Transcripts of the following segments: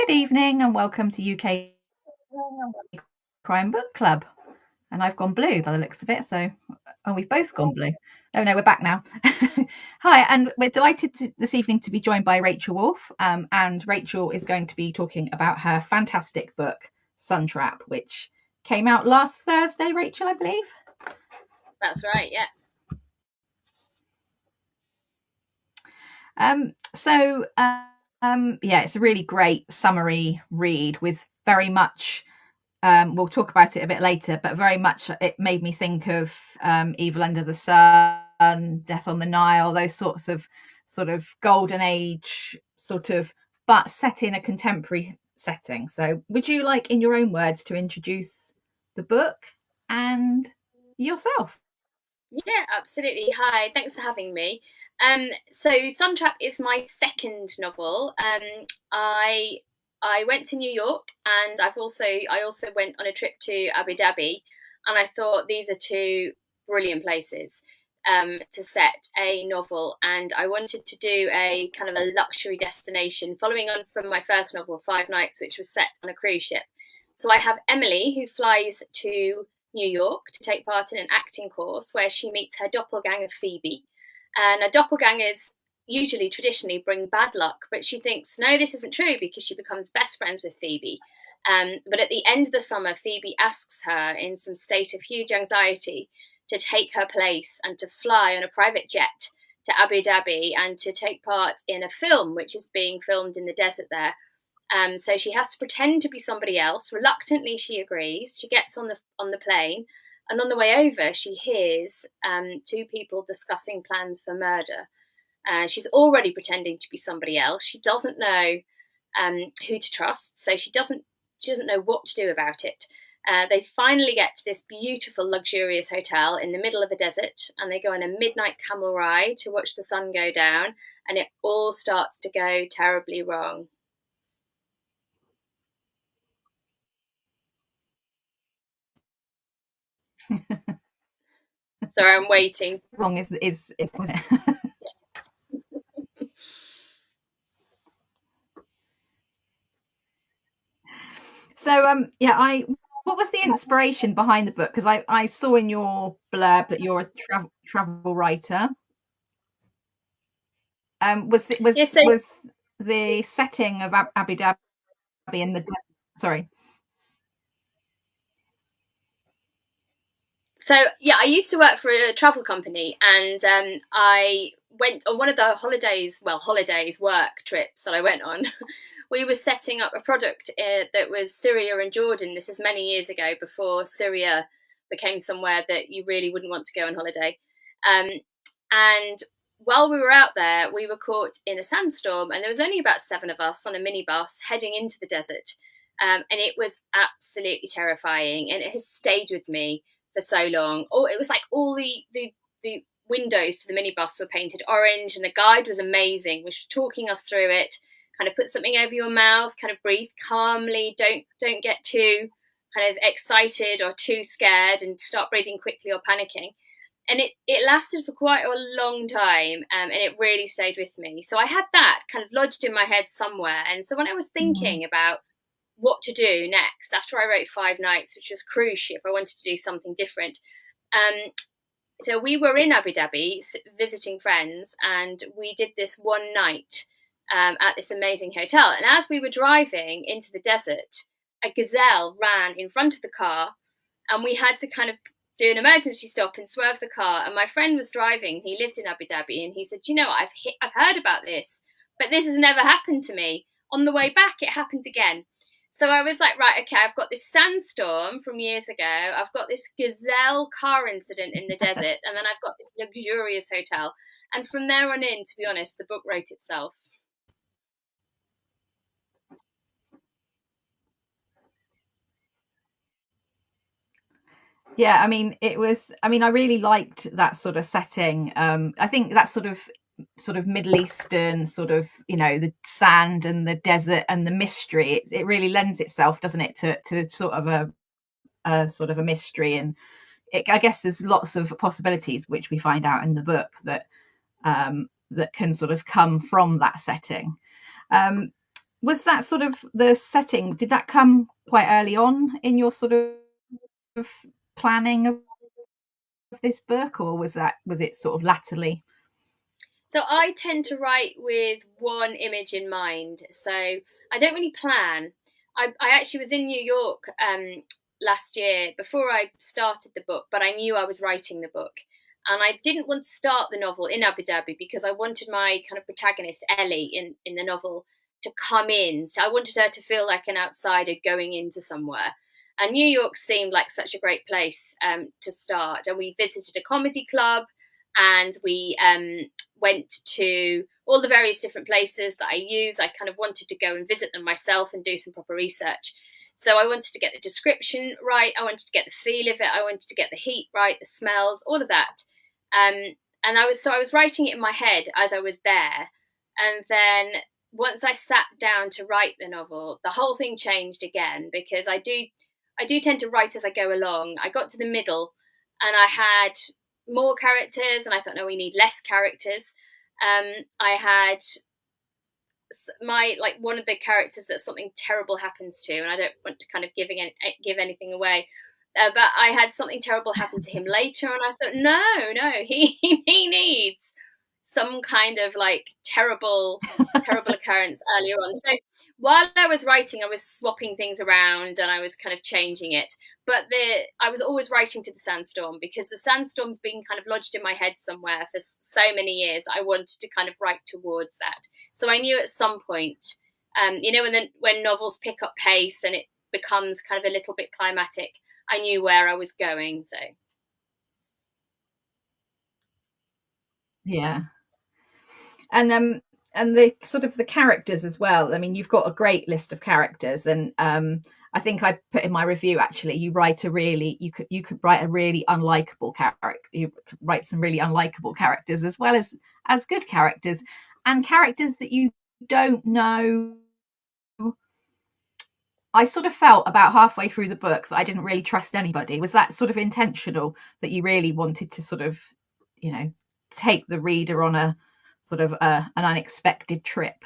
Good evening and welcome to UK Crime Book Club. And I've gone blue by the looks of it, so we've both gone blue. Oh no, we're back now. Hi, and we're delighted this evening to be joined by Rachel Wolfe. And Rachel is going to be talking about her fantastic book, Sun Trap, which came out last Thursday, Rachel, I believe. That's right, yeah. It's a really great summery read with very much, we'll talk about it a bit later, but very much it made me think of Evil Under the Sun, Death on the Nile, those sorts of sort of golden age but set in a contemporary setting. So would you like, in your own words, to introduce the book and yourself? Yeah, absolutely. Hi, thanks for having me. So Sun Trap is my second novel. I went to New York, and I also went on a trip to Abu Dhabi, and I thought these are two brilliant places to set a novel. And I wanted to do a kind of a luxury destination, following on from my first novel, Five Nights, which was set on a cruise ship. So I have Emily, who flies to New York to take part in an acting course where she meets her doppelganger Phoebe. And her doppelgangers usually traditionally bring bad luck, but she thinks, no, this isn't true, because she becomes best friends with Phoebe. But at the end of the summer, Phoebe asks her, in some state of huge anxiety, to take her place and to fly on a private jet to Abu Dhabi and to take part in a film which is being filmed in the desert there. So she has to pretend to be somebody else. Reluctantly, she agrees. She gets on the plane, and on the way over, she hears two people discussing plans for murder. She's already pretending to be somebody else. She doesn't know who to trust, so she doesn't know what to do about it. They finally get to this beautiful, luxurious hotel in the middle of a desert, and they go on a midnight camel ride to watch the sun go down, and it all starts to go terribly wrong. Sorry, I'm waiting. Wrong is was it? What was the inspiration behind the book? Because I saw in your blurb that you're a travel writer. Was the setting of Abu Dhabi in the sorry? So yeah, I used to work for a travel company, and I went on one of the holidays work trips that I went on. We were setting up a product that was Syria and Jordan. This is many years ago, before Syria became somewhere that you really wouldn't want to go on holiday. And while we were out there, we were caught in a sandstorm, and there was only about 7 of us on a minibus heading into the desert. And it was absolutely terrifying, and it has stayed with me for so long. It was like all the windows to the minibus were painted orange, and the guide was amazing, which was talking us through it. Kind of put something over your mouth, kind of breathe calmly, don't get too kind of excited or too scared, and start breathing quickly or panicking. And it lasted for quite a long time, and it really stayed with me. So I had that kind of lodged in my head somewhere. And so when I was thinking about what to do next, after I wrote Five Nights, which was cruise ship, I wanted to do something different. So we were in Abu Dhabi visiting friends, and we did this one night at this amazing hotel. And as we were driving into the desert, a gazelle ran in front of the car, and we had to kind of do an emergency stop and swerve the car. And my friend was driving. He lived in Abu Dhabi, and he said, "You know what? I've heard about this, but this has never happened to me." On the way back, it happened again. So I was like, right, okay, I've got this sandstorm from years ago. I've got this gazelle car incident in the desert, and then I've got this luxurious hotel. And from there on in, to be honest, the book wrote itself. Yeah, I mean, I really liked that sort of setting. I think that sort of Middle Eastern the sand and the desert and the mystery. It really lends itself, doesn't it, to sort of a mystery. And I guess there's lots of possibilities which we find out in the book that can sort of come from that setting. Was that sort of the setting? Did that come quite early on in your sort of planning of this book, or was it sort of latterly? So I tend to write with one image in mind. So I don't really plan. I actually was in New York last year before I started the book, but I knew I was writing the book. And I didn't want to start the novel in Abu Dhabi because I wanted my kind of protagonist, Ellie, in the novel to come in. So I wanted her to feel like an outsider going into somewhere. And New York seemed like such a great place to start. And we visited a comedy club, and we went to all the various different places that I use. I kind of wanted to go and visit them myself and do some proper research. So I wanted to get the description right. I wanted to get the feel of it. I wanted to get the heat right, the smells, all of that. And I was writing it in my head as I was there. And then once I sat down to write the novel, the whole thing changed again, because I do tend to write as I go along. I got to the middle and I had more characters, and I thought, no, we need less characters. I had my, like, one of the characters that something terrible happens to, and I don't want to kind of give anything away. But I had something terrible happen to him later, and I thought, no, he needs some kind of like terrible occurrence earlier on. So while I was writing, I was swapping things around and I was kind of changing it. But I was always writing to the sandstorm, because the sandstorm's been kind of lodged in my head somewhere for so many years. I wanted to kind of write towards that. So I knew at some point, when novels pick up pace and it becomes kind of a little bit climatic, I knew where I was going. So Yeah. And the sort of the characters as well. I mean, you've got a great list of characters, and I think I put in my review, actually, you could write a really unlikable character. You could write some really unlikable characters as well as good characters, and characters that you don't know. I sort of felt about halfway through the book that I didn't really trust anybody. Was that sort of intentional, that you really wanted to sort of, take the reader on a sort of an unexpected trip?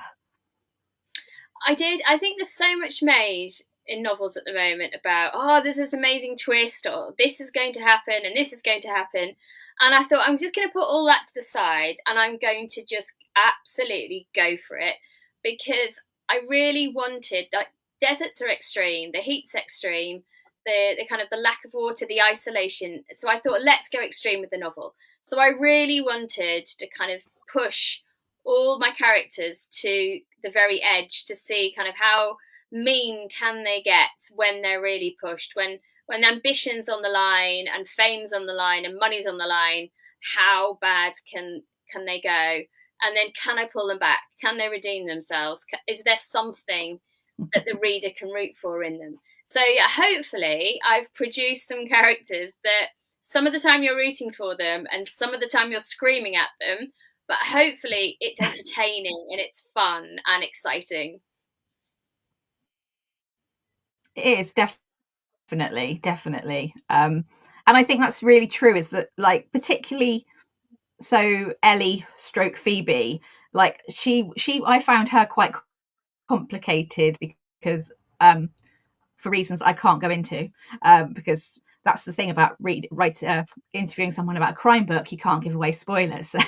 I did. I think there's so much made in novels at the moment about, oh, there's this amazing twist, or this is going to happen and this is going to happen. And I thought, I'm just going to put all that to the side and I'm going to just absolutely go for it, because I really wanted, like, deserts are extreme, the heat's extreme, the kind of the lack of water, the isolation. So I thought, let's go extreme with the novel. So I really wanted to kind of push all my characters to the very edge to see kind of how mean can they get when they're really pushed, when ambition's on the line and fame's on the line and money's on the line. How bad can they go? And then, can I pull them back? Can they redeem themselves? Is there something that the reader can root for in them? So yeah, hopefully I've produced some characters that some of the time you're rooting for them and some of the time you're screaming at them, but hopefully it's entertaining and it's fun and exciting. It is definitely. And I think that's really true. Is that, like, particularly so Ellie stroke Phoebe, like I found her quite complicated, because for reasons I can't go into, because that's the thing about interviewing someone about a crime book, you can't give away spoilers. So,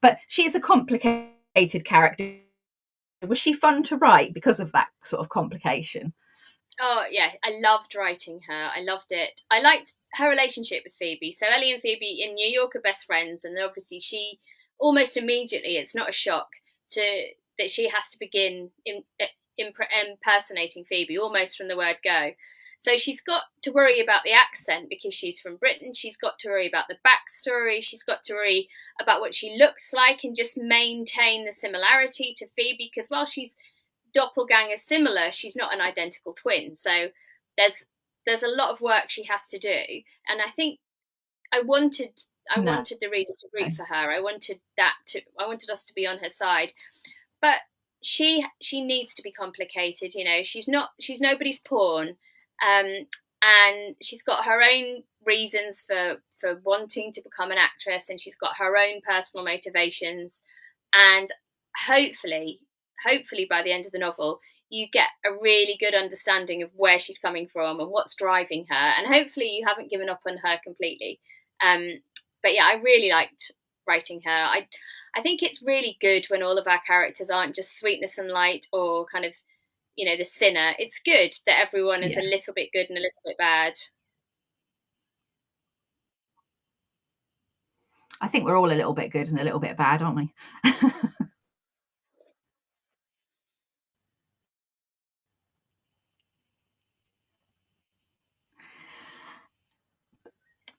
but she is a complicated character. Was she fun to write because of that sort of complication? Oh yeah, I loved writing her. I loved it. I liked her relationship with Phoebe. So Ellie and Phoebe in New York are best friends, and obviously she almost immediately, it's not a shock that she has to begin impersonating Phoebe almost from the word go. So she's got to worry about the accent because she's from Britain. She's got to worry about the backstory. She's got to worry about what she looks like and just maintain the similarity to Phoebe, because while she's doppelganger similar, she's not an identical twin. So there's a lot of work she has to do, and I think I wanted No. the reader to root for her. I wanted us to be on her side, but she needs to be complicated. She's nobody's pawn, and she's got her own reasons for wanting to become an actress, and she's got her own personal motivations, and hopefully by the end of the novel you get a really good understanding of where she's coming from and what's driving her. And hopefully, you haven't given up on her completely. But yeah, I really liked writing her. I think it's really good when all of our characters aren't just sweetness and light or kind of, the sinner. It's good that everyone is Yeah. a little bit good and a little bit bad. I think we're all a little bit good and a little bit bad, aren't we?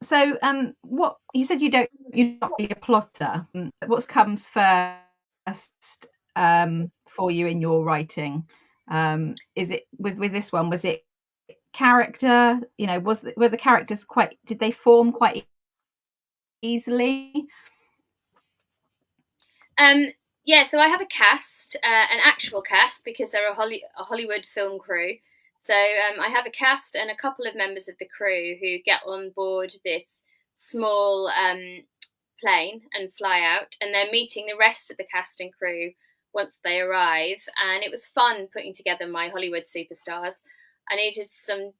So, what you said you're not really a plotter. What comes first for you in your writing? Is it with this one? Was it character? Were the characters did they form quite easily? Yeah, so I have a cast, an actual cast, because they're a Hollywood film crew. So I have a cast and a couple of members of the crew who get on board this small plane and fly out, and they're meeting the rest of the cast and crew once they arrive. And it was fun putting together my Hollywood superstars. I needed some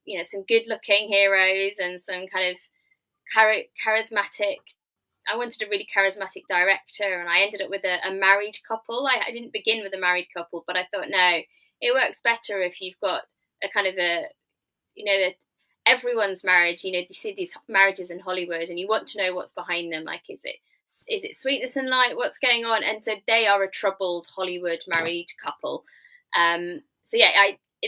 good-looking heroes and some kind of charismatic. I wanted a really charismatic director, and I ended up with a married couple. I didn't begin with a married couple, but I thought, no, it works better if you've got a kind of everyone's marriage. You see these marriages in Hollywood, and you want to know what's behind them. Like, is it sweetness and light? What's going on? And so they are a troubled Hollywood married couple. So yeah,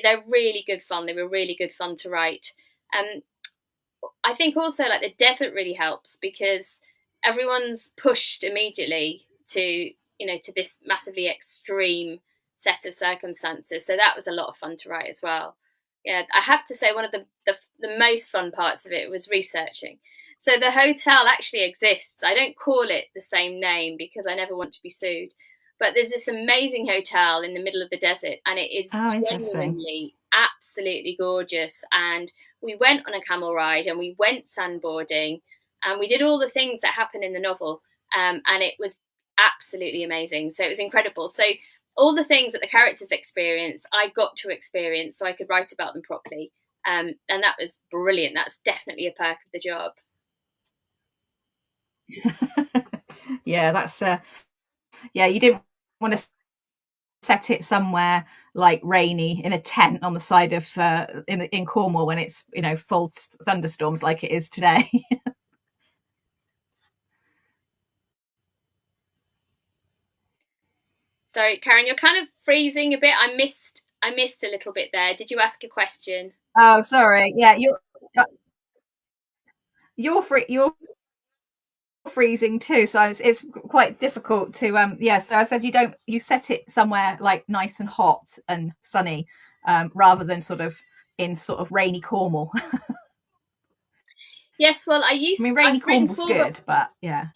they're really good fun. They were really good fun to write. I think also like the desert really helps because everyone's pushed immediately to this massively extreme set of circumstances. So that was a lot of fun to write as well. Yeah, I have to say one of the most fun parts of it was researching. So the hotel actually exists. I don't call it the same name because I never want to be sued. But there's this amazing hotel in the middle of the desert, and it is Oh, interesting. genuinely absolutely gorgeous. And we went on a camel ride and we went sandboarding and we did all the things that happen in the novel. And it was absolutely amazing. So it was incredible. So all the things that the characters experience, I got to experience so I could write about them properly. And that was brilliant. That's definitely a perk of the job. Yeah, that's yeah. You didn't want to set it somewhere like rainy in a tent on the side of in Cornwall when it's full thunderstorms like it is today. Sorry, Karen, you're kind of freezing a bit. I missed a little bit there. Did you ask a question? Oh, sorry. Yeah, you're freezing too, so it's quite difficult to yeah. So I said you set it somewhere like nice and hot and sunny, rather than sort of rainy Cornwall. Yes, well, I mean, rainy I've written Cornwall's four books. good, but yeah.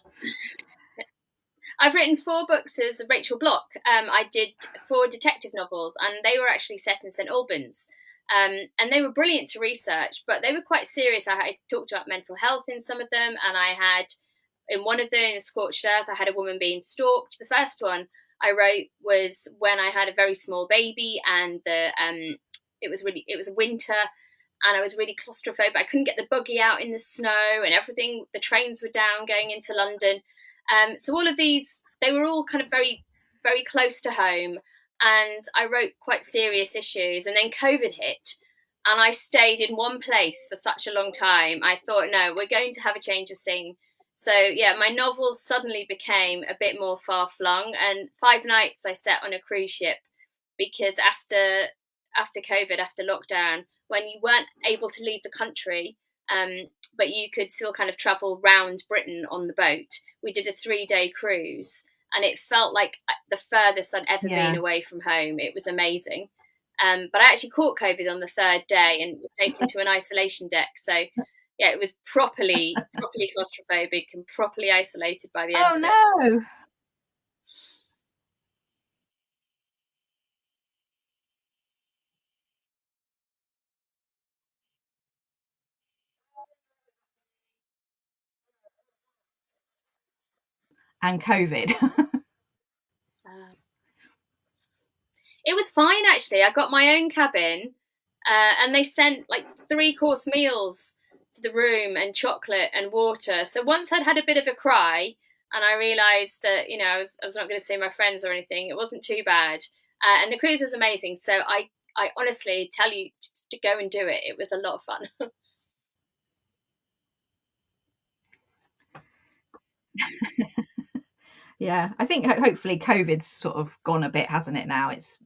I've written four books as Rachel Block. I did four detective novels, and they were actually set in St Albans. And they were brilliant to research, but they were quite serious. I talked about mental health in some of them, and I had, in one of them, in Scorched Earth, I had a woman being stalked. The first one I wrote was when I had a very small baby, and it was winter, and I was really claustrophobic. I couldn't get the buggy out in the snow, and everything. The trains were down going into London. So all of these, they were all kind of very, very close to home, and I wrote quite serious issues. And then COVID hit, and I stayed in one place for such a long time. I thought, no, we're going to have a change of scene. So yeah, my novels suddenly became a bit more far flung. And 5 nights I set on a cruise ship because after COVID, after lockdown, when you weren't able to leave the country, but you could still kind of travel round Britain on the boat. We did a 3-day cruise, and it felt like the furthest I'd ever been Yeah. away from home. It was amazing. But I actually caught COVID on the third day and was taken to an isolation deck. So yeah, it was properly claustrophobic and properly isolated by the end Oh of it. no. And COVID. Uh, It was fine actually. I got my own cabin, and they sent like 3-course meals to the room and chocolate and water. So once I'd had a bit of a cry and I realised that I was not going to see my friends or anything, it wasn't too bad. And the cruise was amazing. So I honestly tell you to go and do it. It was a lot of fun. Yeah, I think hopefully COVID's sort of gone a bit, hasn't it? Now it's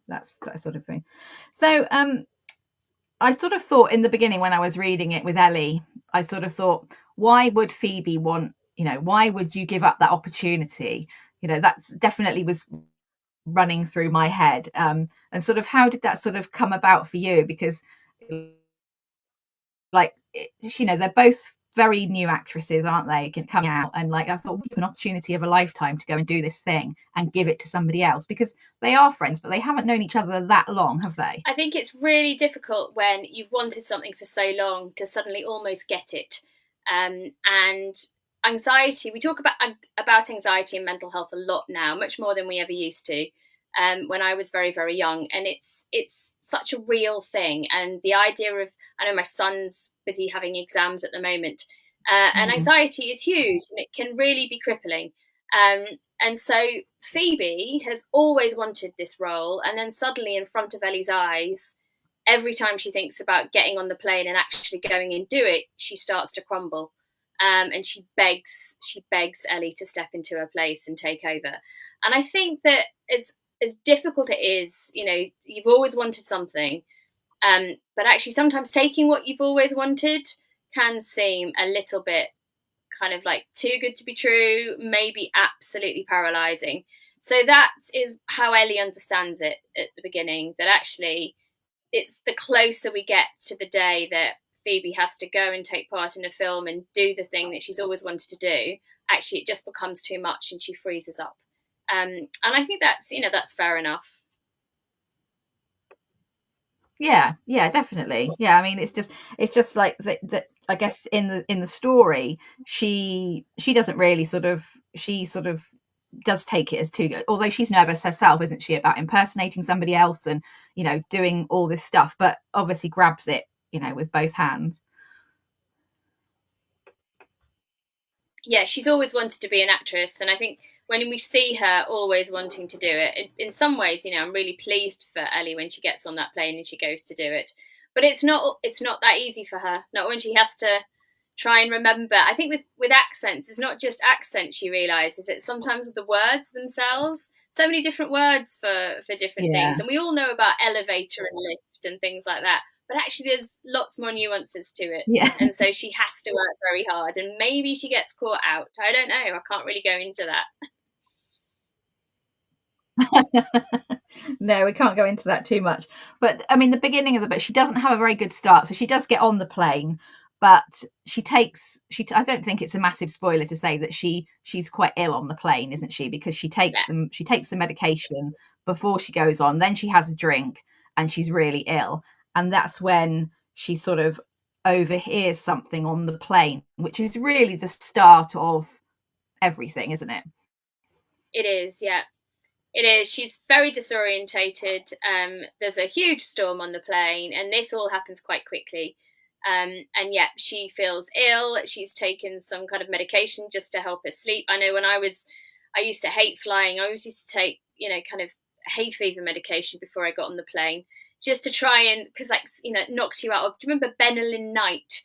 that's that sort of thing. So I sort of thought in the beginning when I was reading it with Ellie, I sort of thought, why would Phoebe want, why would you give up that opportunity? That's definitely was running through my head. And sort of how did that sort of come about for you? Because like, they're both very new actresses, aren't they, coming out, and like I thought, an opportunity of a lifetime to go and do this thing and give it to somebody else, because they are friends but they haven't known each other that long, have they? I think it's really difficult when you've wanted something for so long to suddenly almost get it. And anxiety, we talk about anxiety and mental health a lot now, much more than we ever used to. When I was very, very young, and it's such a real thing. And the idea of, I know my son's busy having exams at the moment, and anxiety is huge, and it can really be crippling. And so Phoebe has always wanted this role, and then suddenly in front of Ellie's eyes, every time she thinks about getting on the plane and actually going and do it, she starts to crumble. And she begs Ellie to step into her place and take over. And I think that as difficult it is, you've always wanted something, but actually sometimes taking what you've always wanted can seem a little bit kind of like too good to be true, maybe absolutely paralyzing. So that is how Ellie understands it at the beginning, that actually it's the closer we get to the day that Phoebe has to go and take part in a film and do the thing that she's always wanted to do, actually it just becomes too much and she freezes up. And I think that's fair enough. Yeah, definitely. Yeah, I mean, it's just like that. I guess in the story, she doesn't really she sort of does take it as too good, although she's nervous herself, isn't she, about impersonating somebody else and doing all this stuff, but obviously grabs it with both hands. Yeah, she's always wanted to be an actress, and I think when we see her always wanting to do it, in some ways, I'm really pleased for Ellie when she gets on that plane and she goes to do it. But it's not that easy for her. Not when she has to try and remember. I think with accents, it's not just accents. She realizes it's sometimes the words themselves. So many different words for different things, and we all know about elevator and lift and things like that. But actually there's lots more nuances to it. Yeah. And so she has to work very hard, and maybe she gets caught out. I don't know. I can't really go into that. No, we can't go into that too much. But I mean, the beginning of the book, she doesn't have a very good start. So she does get on the plane, but I don't think it's a massive spoiler to say that she's quite ill on the plane, isn't she? Because she takes some medication before she goes on. Then she has a drink and she's really ill. And that's when she sort of overhears something on the plane, which is really the start of everything, isn't it? It is, yeah. It is. She's very disorientated. There's a huge storm on the plane, and this all happens quite quickly. And yet she feels ill. She's taken some kind of medication just to help her sleep. I know I used to hate flying. I always used to take, kind of hay fever medication before I got on the plane, just to try and, because it knocks you out of. Do you remember Benylin Night?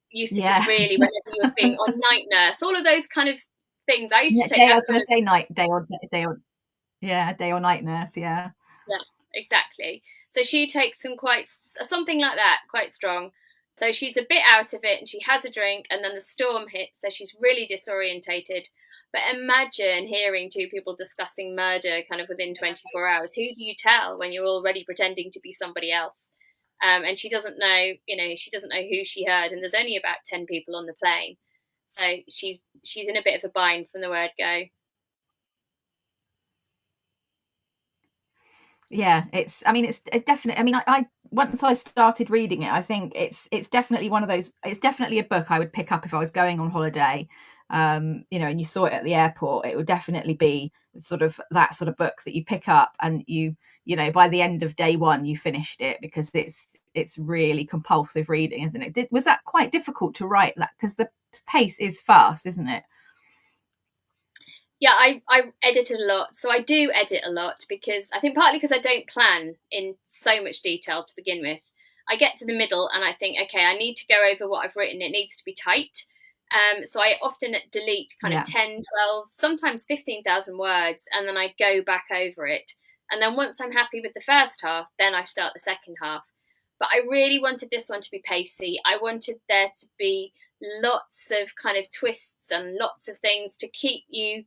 Used to just really, whenever you were being on night nurse, all of those kind of things. I used to take. I was going to say day or night nurse. Yeah, exactly. So she takes something like that, quite strong. So she's a bit out of it, and she has a drink, and then the storm hits, so she's really disorientated. But imagine hearing two people discussing murder kind of within 24 hours. Who do you tell when you're already pretending to be somebody else? And she doesn't know, she doesn't know who she heard, and there's only about 10 people on the plane. So she's in a bit of a bind from the word go. Yeah, it's definitely, I mean, I once I started reading it, I think it's definitely one of those, it's definitely a book I would pick up if I was going on holiday, and you saw it at the airport, it would definitely be sort of that sort of book that you pick up and by the end of day one you finished it, because it's really compulsive reading, isn't it? Was that quite difficult to write that, because the pace is fast, isn't it? Yeah, I edited a lot. So I do edit a lot because I think partly because I don't plan in so much detail to begin with. I get to the middle and I think, okay, I need to go over what I've written. It needs to be tight. So I often delete kind of Yeah. 10, 12, sometimes 15,000 words, and then I go back over it. And then once I'm happy with the first half, then I start the second half. But I really wanted this one to be pacey. I wanted there to be lots of kind of twists and lots of things to keep you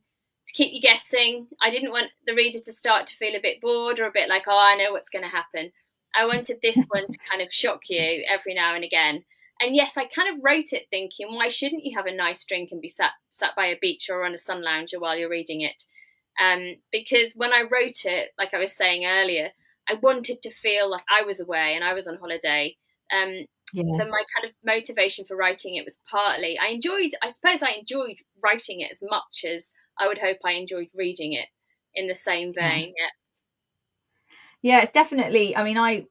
guessing. I didn't want the reader to start to feel a bit bored or a bit like, oh, I know what's going to happen. I wanted this one to kind of shock you every now and again. And yes, I kind of wrote it thinking, why shouldn't you have a nice drink and be sat by a beach or on a sun lounger while you're reading it? Because when I wrote it, like I was saying earlier, I wanted to feel like I was away and I was on holiday. So my kind of motivation for writing it was partly, I suppose I enjoyed writing it as much as I would hope I enjoyed reading it in the same vein. Yeah, it's definitely. I mean, I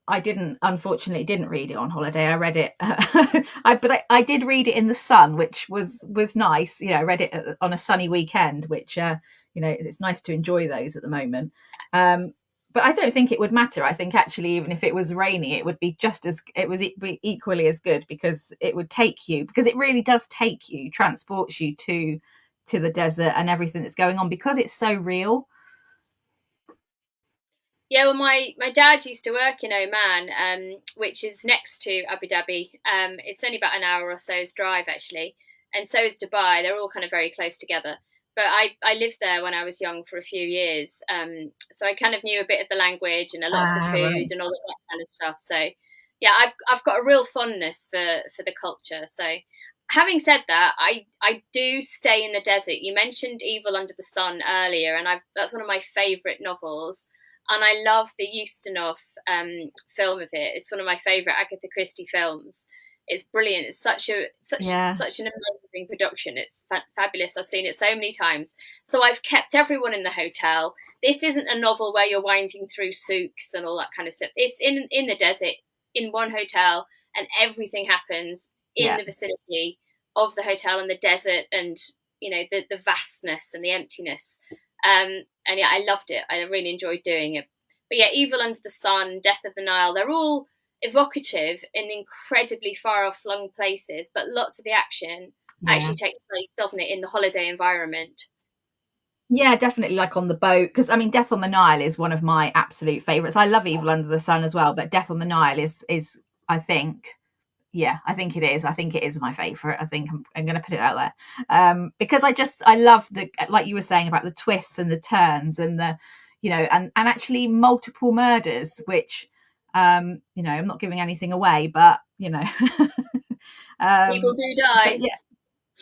unfortunately didn't read it on holiday. I read it, but I did read it in the sun, which was nice. I read it on a sunny weekend, which it's nice to enjoy those at the moment. But I don't think it would matter. I think actually, even if it was rainy, it would be be equally as good, because it would take you, because it really does transports you to the desert and everything that's going on, because it's so real. Yeah, well, my dad used to work in Oman, which is next to Abu Dhabi. It's only about an hour or so's drive, actually, and so is Dubai. They're all kind of very close together. But I lived there when I was young for a few years, so I kind of knew a bit of the language and a lot of the food Right. and all of that kind of stuff. So, yeah, I've got a real fondness for the culture. So, having said that, I do stay in the desert. You mentioned Evil Under the Sun earlier, and that's one of my favourite novels. And I love the Ustinov film of it. It's one of my favourite Agatha Christie films. It's brilliant. It's such an amazing production. It's fabulous. I've seen it so many times. So I've kept everyone in the hotel. This isn't a novel where you're winding through souks and all that kind of stuff. It's in the desert, in one hotel, and everything happens in the vicinity of the hotel and the desert, and the vastness and the emptiness. And yeah, I loved it. I really enjoyed doing it. But yeah, Evil Under the Sun, Death of the Nile, they're all evocative in incredibly far off flung places, but lots of the action actually takes place, doesn't it, in the holiday environment? Yeah, definitely, like on the boat. Because I mean, Death on the Nile is one of my absolute favourites. I love Evil Under the Sun as well, but Death on the Nile is I think, yeah, I think it is. I think it is my favourite. I think I'm going to put it out there, because I love the, like you were saying, about the twists and the turns and the, and actually multiple murders, which, I'm not giving anything away, but People do but die.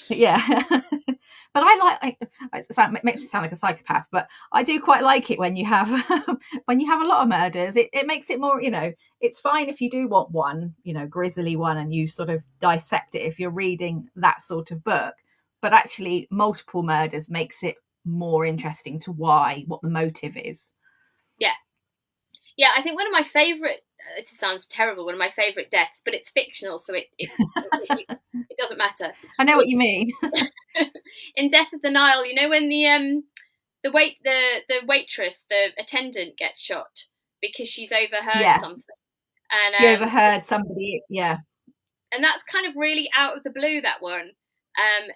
yeah. But it makes me sound like a psychopath, but I do quite like it when you have when you have a lot of murders. It makes it more, it's fine if you do want one, grisly one, and you sort of dissect it if you're reading that sort of book. But actually, multiple murders makes it more interesting to what the motive is. Yeah. Yeah, I think one of my favourite, it sounds terrible, one of my favourite deaths, but it's fictional, so it doesn't matter. I know what you It's mean. in Death of the Nile, when the waitress, the attendant, gets shot because she's overheard Yeah, something, she and overheard somebody. Yeah, and that's kind of really out of the blue, that one.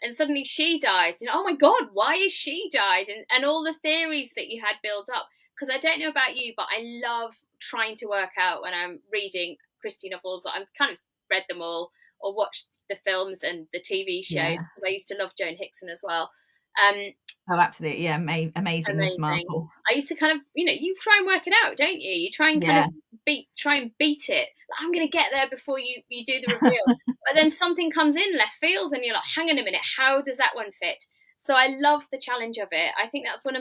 And suddenly she dies. Oh my God, why is she died? And all the theories that you had built up. Because I don't know about you, but I love trying to work out when I'm reading Christie novels. I've kind of read them all or watched the films and the TV shows, yeah. because I used to love Joan Hickson as well. Oh, absolutely. Yeah, amazing, Miss Amazing. Marple. I used to kind of, you try and work it out, don't you? You try and kind Yeah, of try and beat it. I'm going to get there before you do the reveal. But then something comes in left field and you're like, hang on a minute, how does that one fit? So I love the challenge of it. I think that's one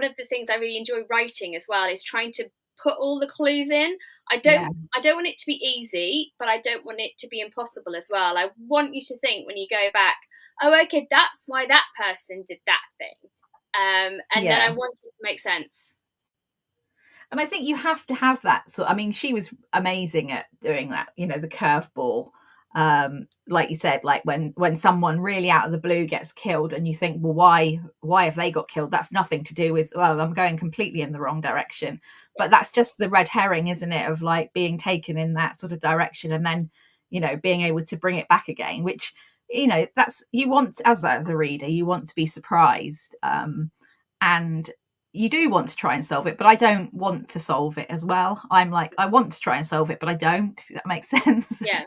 of the things I really enjoy writing as well, is trying to put all the clues in. I yeah, don't want it to be easy, but I don't want it to be impossible as well. I want you to think, when you go back, oh, okay, that's why that person did that thing. And then I Yeah. want it to make sense. And I think you have to have that. So, I mean, she was amazing at doing that, the curveball. Like you said, like when someone really out of the blue gets killed and you think, well, why have they got killed? That's nothing to do with, well, I'm going completely in the wrong direction. Yeah. But that's just the red herring, isn't it? Of like being taken in that sort of direction and then, being able to bring it back again, which, that's, you want, as a reader, you want to be surprised. And you do want to try and solve it, but I don't want to solve it as well. I'm like, I want to try and solve it, but I don't, if that makes sense. Yeah.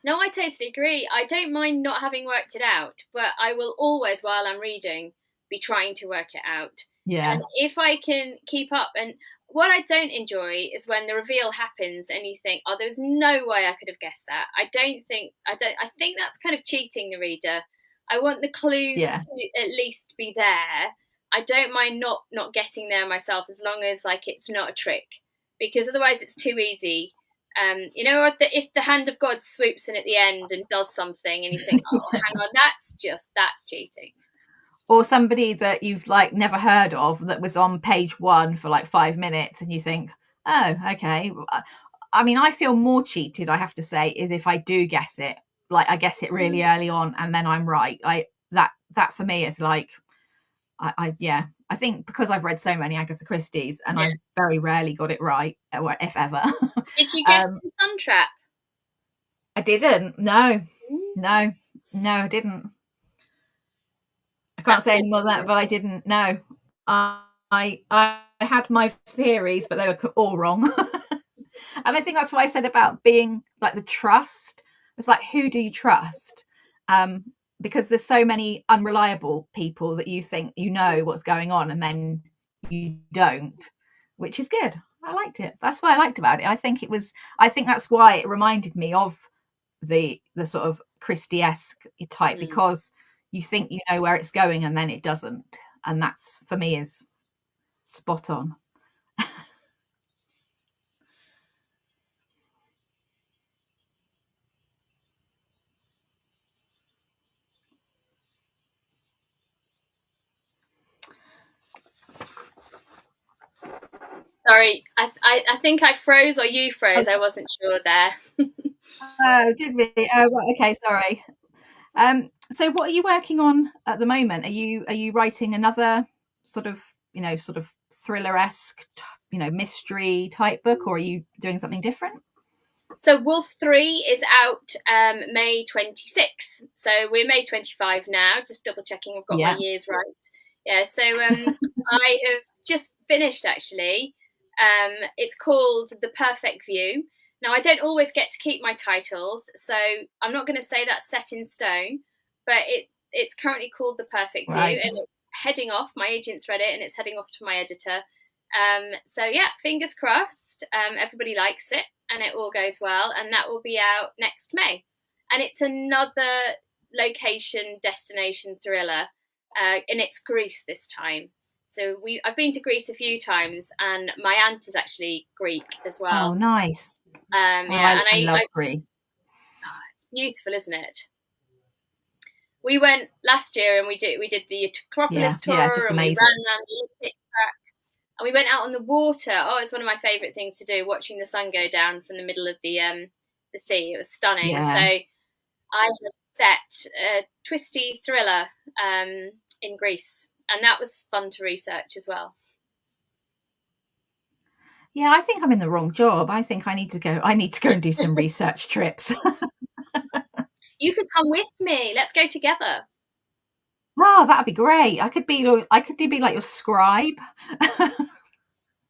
No, I totally agree. I don't mind not having worked it out, but I will always, while I'm reading, be trying to work it out. Yeah. And if I can keep up, and what I don't enjoy is when the reveal happens and you think, oh, there's no way I could have guessed that. I think that's kind of cheating the reader. I want the clues Yeah. to at least be there. I don't mind not getting there myself, as long as like it's not a trick, because otherwise it's too easy. Or if the hand of God swoops in at the end and does something, and you think, oh, hang on, that's cheating. Or somebody that you've like never heard of that was on page 1 for like 5 minutes, and you think, oh, okay. I mean, I feel more cheated, I have to say, is if I do guess it. Like I guess it really early on, and then I'm right. That for me is like, I think because I've read so many Agatha Christie's, and Yeah. I've very rarely got it right, if ever. Did you guess the Sun Trap? I didn't. No, I didn't. I can't say any more than that, but I didn't. No, I had my theories, but they were all wrong. And I think that's what I said about being like the trust. It's like, who do you trust? Because there's so many unreliable people that you think you know what's going on, and then you don't, which is good. I liked it. That's what I liked about it. I think that's why it reminded me of the sort of Christie-esque type, because you think you know where it's going and then it doesn't, and that's, for me, is spot on. Sorry, I think I froze, or you froze. I wasn't sure there. Oh, did we? Oh, right, okay, sorry. So what are you working on at the moment? Are you writing another sort of thriller-esque, mystery type book, or are you doing something different? So Wolf 3 is out May 26th. So we're May 25 now. Just double checking I've got my years right. Yeah. So I have just finished, actually. It's called The Perfect View. Now, I don't always get to keep my titles, so I'm not going to say that's set in stone, but it's currently called The Perfect View, and it's heading off. My agent's read it, and it's heading off to my editor. So yeah, fingers crossed. Everybody likes it, and it all goes well, and that will be out next May. And it's another location destination thriller, and it's Greece this time. So I've been to Greece a few times, and my aunt is actually Greek as well. Oh, nice. Yeah, I love Greece. Oh, it's beautiful, isn't it? We went last year, and we did the Acropolis tour, and we ran around the Olympic track, and we went out on the water. Oh, it's one of my favourite things to do, watching the sun go down from the middle of the sea. It was stunning. Yeah. So I have set a twisty thriller in Greece, and that was fun to research as well. Yeah, I think I'm in the wrong job. I think I need to go and do some research trips. You could come with me. Let's go together. Oh, that'd be great. I could be like your scribe.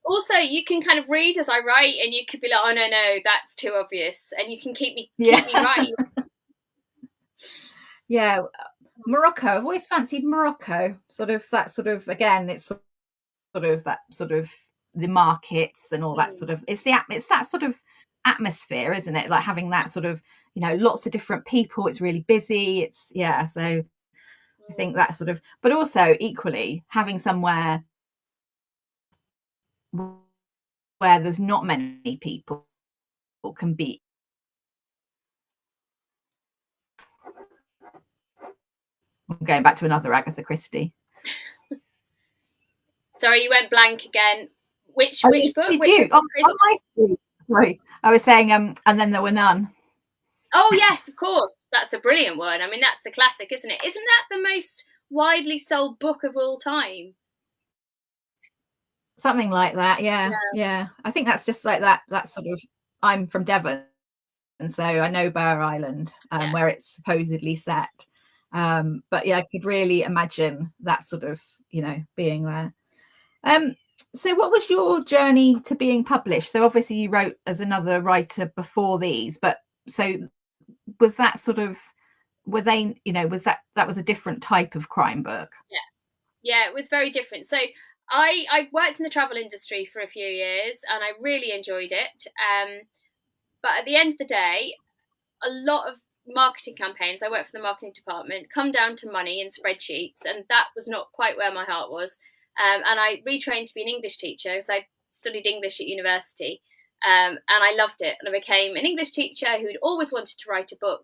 Also, you can kind of read as I write, and you could be like, oh, no, that's too obvious. And you can keep me right. Yeah. Morocco. I've always fancied Morocco. Again, it's sort of that sort of the markets and all that sort of, it's that sort of atmosphere, isn't it? Like having that sort of, lots of different people. It's really busy. So I think that sort of, but also equally having somewhere where there's not many people can be I'm going back to another Agatha Christie. Sorry, you went blank again. Which Oh, book? did Which you? of the Christie? My street. Sorry, I was saying, and then there were none. Oh yes, of course. That's a brilliant one. I mean, that's the classic, isn't it? Isn't that the most widely sold book of all time? Something like that, yeah, Yeah, yeah. I think that's just like that sort of. I'm from Devon, and so I know Burr Island, yeah. where it's supposedly set. But yeah, I could really imagine that sort of, being there. So what was your journey to being published? So obviously you wrote as another writer before these, but so was that sort of, were they, was that was a different type of crime book? Yeah, it was very different. So I worked in the travel industry for a few years and I really enjoyed it. But at the end of the day, a lot of marketing campaigns, I work for the marketing department, come down to money and spreadsheets, and that was not quite where my heart was. And I retrained to be an English teacher because I studied English at university, and I loved it. And I became an English teacher who'd always wanted to write a book.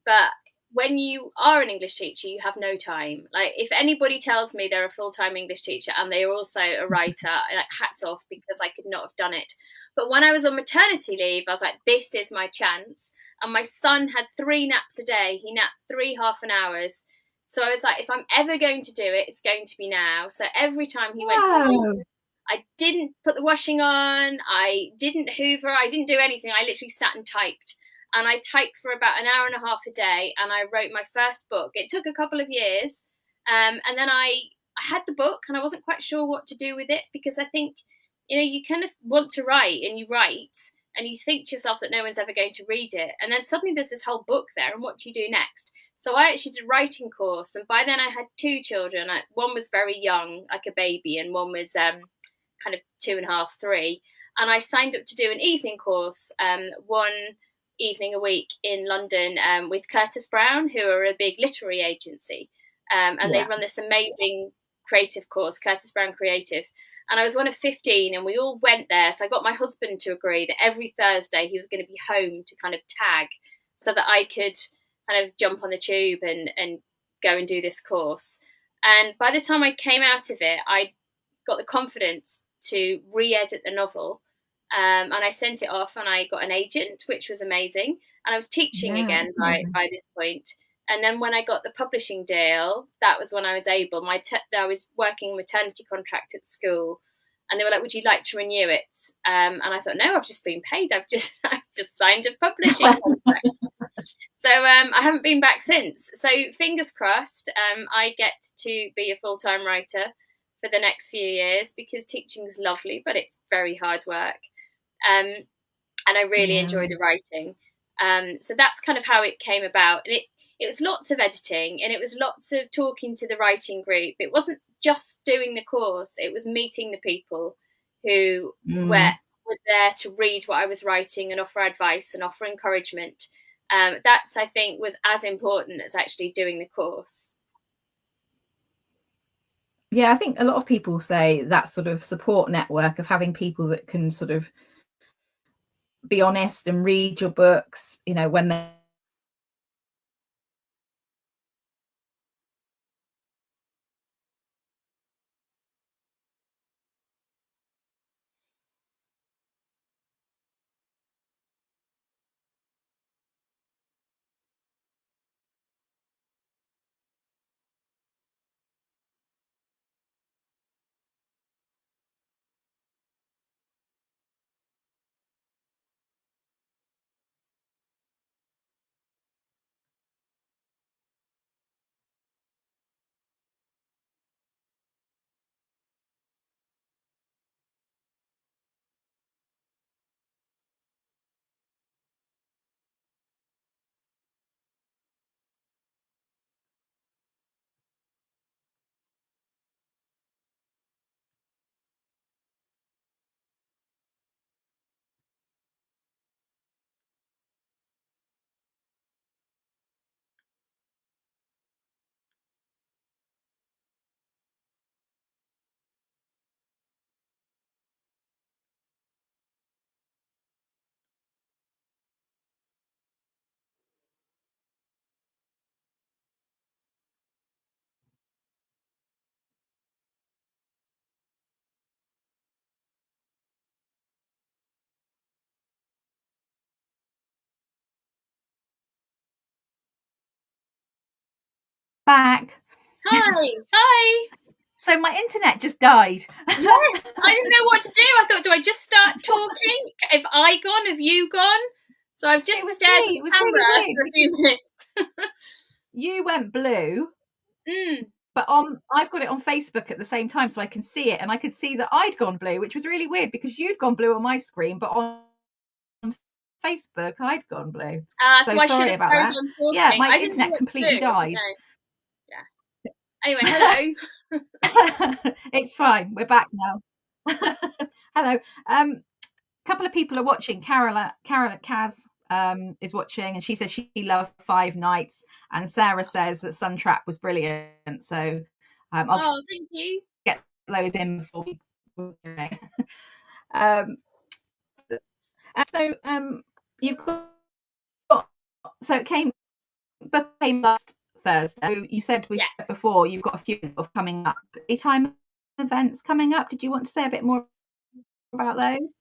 But when you are an English teacher, you have no time. Like, if anybody tells me they're a full-time English teacher and they are also a writer, like, hats off, because I could not have done it. But when I was on maternity leave, I was like, this is my chance. And my son had 3 naps a day. He napped 3 half an hours. So I was like, if I'm ever going to do it, it's going to be now. So every time he went to sleep, Wow. I didn't put the washing on. I didn't hoover. I didn't do anything. I literally sat and typed. And I typed for about an hour and a half a day. And I wrote my first book. It took a couple of years. And then I had the book and I wasn't quite sure what to do with it, because I think, you kind of want to write and you write and you think to yourself that no one's ever going to read it. And then suddenly there's this whole book there, and what do you do next? So I actually did a writing course, and by then I had 2 children. One was very young, like a baby, and one was kind of 2.5, 3. And I signed up to do an evening course, one evening a week in London, with Curtis Brown, who are a big literary agency. And they Yeah. run this amazing creative course, Curtis Brown Creative. And I was one of 15, and we all went there. So I got my husband to agree that every Thursday he was going to be home to kind of tag, so that I could kind of jump on the tube and go and do this course. And by the time I came out of it, I got the confidence to re-edit the novel. And I sent it off and I got an agent, which was amazing. And I was teaching Yeah. again by this point. And then when I got the publishing deal, that was when I was able. I was working maternity contract at school, and they were like, "Would you like to renew it?" And I thought, "No, I've just been paid. I've just signed a publishing contract." So I haven't been back since. So fingers crossed, I get to be a full-time writer for the next few years, because teaching is lovely, but it's very hard work. And I really Yeah. enjoy the writing. So that's kind of how it came about. And it was lots of editing, and it was lots of talking to the writing group. It wasn't just doing the course, it was meeting the people who were there to read what I was writing and offer advice and offer encouragement. That's, I think, was as important as actually doing the course. Yeah, I think a lot of people say that sort of support network of having people that can sort of be honest and read your books, when they're back. Hi. So my internet just died. Yes, I didn't know what to do. I thought, do I just start talking? Have I gone? Have you gone? So I've just stared at It the was camera really for a weird few minutes. you went blue, Mm. but I've got it on Facebook at the same time, so I can see it, and I could see that I'd gone blue, which was really weird because you'd gone blue on my screen, but on Facebook I'd gone blue. So I should sorry have about carried that. on talking. Yeah, my I didn't know internet what to completely do. died. Yeah. Anyway, hello. It's fine. We're back now. Hello. Couple of people are watching. Carola Kaz is watching, and she says she loved 5 Nights, and Sarah says that Sun Trap was brilliant. So I'll thank you. get those in before we. um, so you've got so it came last Thursday. You said we said before you've got a few of coming up. Daytime events coming up. Did you want to say a bit more about those?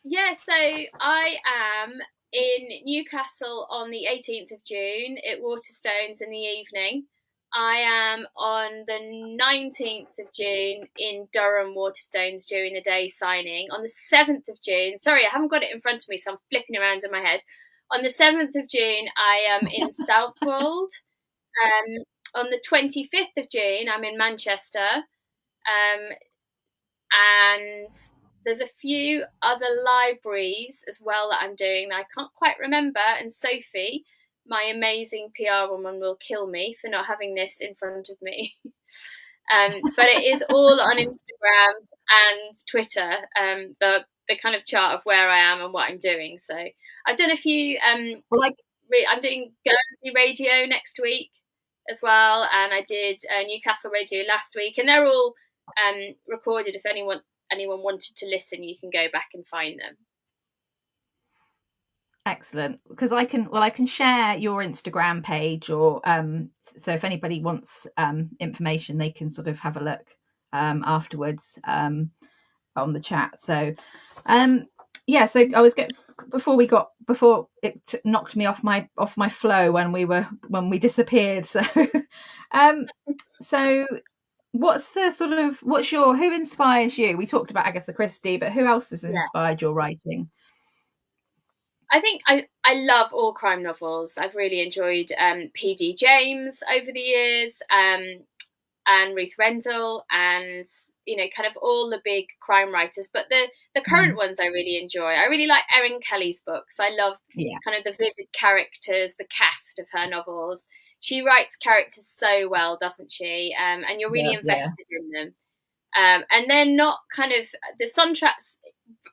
Yeah, so I am in Newcastle on the 18th of June at Waterstones in the evening. I am on the 19th of June in Durham Waterstones during the day signing. On the 7th of June, sorry, I haven't got it in front of me, so I'm flipping around in my head. On the 7th of June, I am in Southwold. On the 25th of June, I'm in Manchester. And there's a few other libraries as well that I'm doing that I can't quite remember. And Sophie, my amazing PR woman, will kill me for not having this in front of me. But it is all on Instagram and Twitter, the kind of chart of where I am and what I'm doing. So I've done a few. I'm doing Guernsey Radio next week as well, and I did Newcastle Radio last week, and they're all recorded. If anyone wanted to listen, you can go back and find them. Excellent, because I can share your Instagram page, or so if anybody wants information, they can sort of have a look afterwards on the chat. So yeah, so I was before it knocked me off my flow when we disappeared. So so who inspires you? We talked about Agatha Christie, but who else has inspired your writing? I think I love all crime novels. I've really enjoyed P.D. James over the years, and Ruth Rendell, and kind of all the big crime writers. But the current ones I really enjoy. I really like Erin Kelly's books. I love kind of the vivid characters, the cast of her novels. She writes characters so well, doesn't she? And you're really invested in them. And they're not kind of the Sun Trap's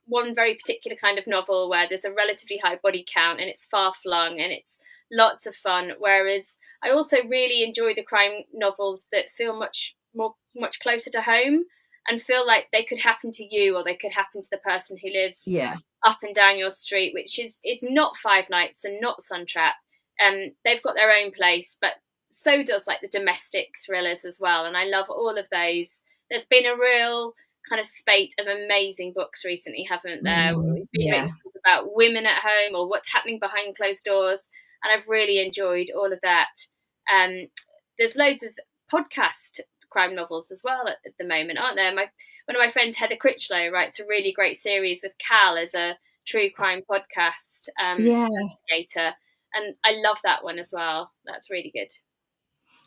one very particular kind of novel where there's a relatively high body count and it's far flung and it's lots of fun. Whereas I also really enjoy the crime novels that feel much closer to home and feel like they could happen to you or they could happen to the person who lives up and down your street, which is it's not 5 Nights and not Sun Trap. They've got their own place, but so does like the domestic thrillers as well. And I love all of those. There's been a real kind of spate of amazing books recently, haven't there? We've been written about women at home or what's happening behind closed doors, and I've really enjoyed all of that. There's loads of podcast crime novels as well at the moment, aren't there? One of my friends, Heather Critchlow, writes a really great series with Cal as a true crime podcast investigator, and I love that one as well. That's really good.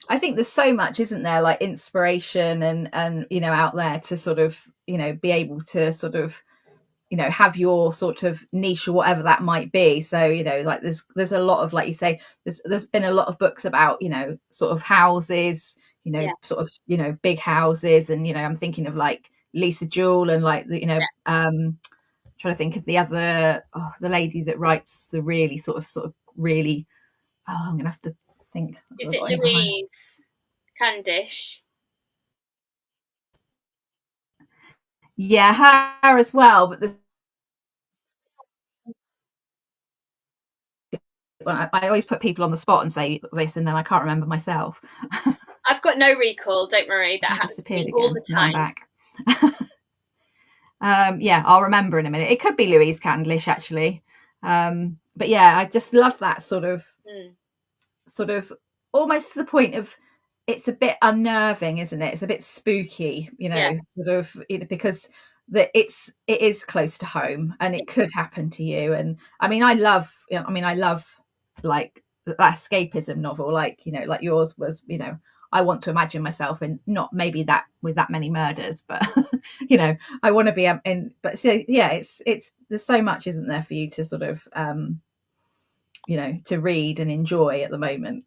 I think there's so much, isn't there, like inspiration and out there to sort of be able to sort of have your sort of niche or whatever that might be. So like there's a lot of, like you say, there's been a lot of books about sort of houses, sort of big houses, and I'm thinking of like Lisa Jewell and like the trying to think of the other the lady that writes the really sort of really I'm gonna have to think. Is it Louise Candish? Yeah, her as well. But I always put people on the spot and say this, and then I can't remember myself. I've got no recall. Don't worry, that happens to me all the time. Back. Yeah, I'll remember in a minute. It could be Louise Candlish actually, but yeah, I just love that sort of almost to the point of it's a bit unnerving, isn't it? It's a bit spooky, Yeah, sort of, because it is close to home and it could happen to you. And I mean, I love like that escapism novel, like like yours was. I want to imagine myself in, not maybe that with that many murders, but I want to be in. But so yeah, it's there's so much, isn't there, for you to sort of to read and enjoy at the moment.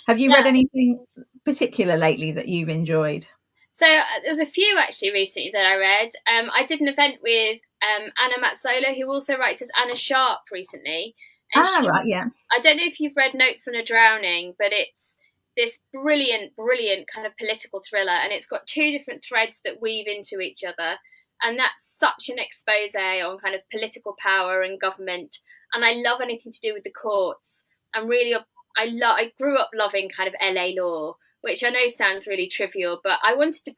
Have you read yeah. anything particular lately that you've enjoyed? So there's a few actually recently that I read. I did an event with Anna Mazzola, who also writes as Anna Sharp recently, and Ah, right, yeah. I don't know if you've read Notes on a Drowning, but it's this brilliant, brilliant kind of political thriller, and it's got two different threads that weave into each other, and that's such an expose on kind of political power and government. And I love anything to do with the courts. I grew up loving kind of LA law, which I know sounds really trivial, but I wanted to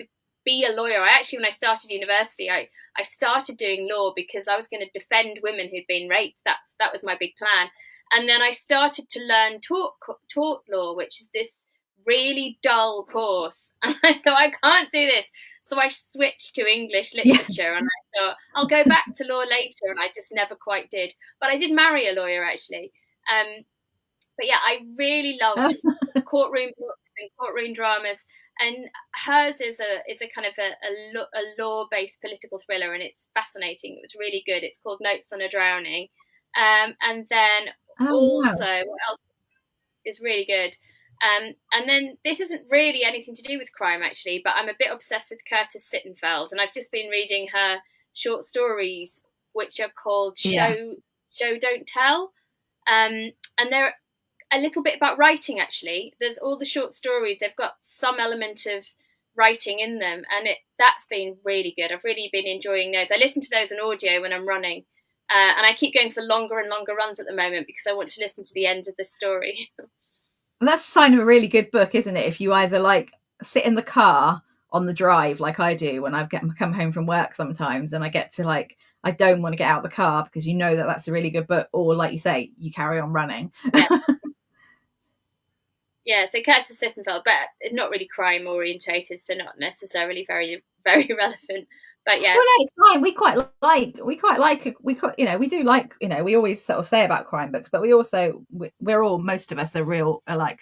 be a lawyer. I actually, when I started university, I started doing law because I was going to defend women who'd been raped. That was my big plan. And then I started to learn tort law, which is this really dull course. And I thought, I can't do this. So I switched to English Yeah. literature, and I thought, I'll go back to law later. And I just never quite did. But I did marry a lawyer, actually. But yeah, I really love courtroom books and courtroom dramas. And hers is a kind of a law based political thriller, and it's fascinating. It was really good. It's called Notes on a Drowning. And then Oh, also, wow. what else is really good? And then this isn't really anything to do with crime, actually, but I'm a bit obsessed with Curtis Sittenfeld, and I've just been reading her short stories, which are called Yeah. Show Don't Tell. And they're a little bit about writing, actually. There's all the short stories, they've got some element of writing in them, and that's been really good. I've really been enjoying those. I listen to those on audio when I'm running, and I keep going for longer and longer runs at the moment because I want to listen to the end of the story. Well, that's a sign of a really good book, isn't it? If you either like sit in the car on the drive, like I do when come home from work sometimes, and I get to like, I don't want to get out of the car because that's a really good book, or like you say, you carry on running. Yeah. Yeah, so Curtis Sittenfeld, but not really crime orientated, so not necessarily very, very relevant. But yeah. Well, no, it's fine. We do like, we always sort of say about crime books, but most of us are like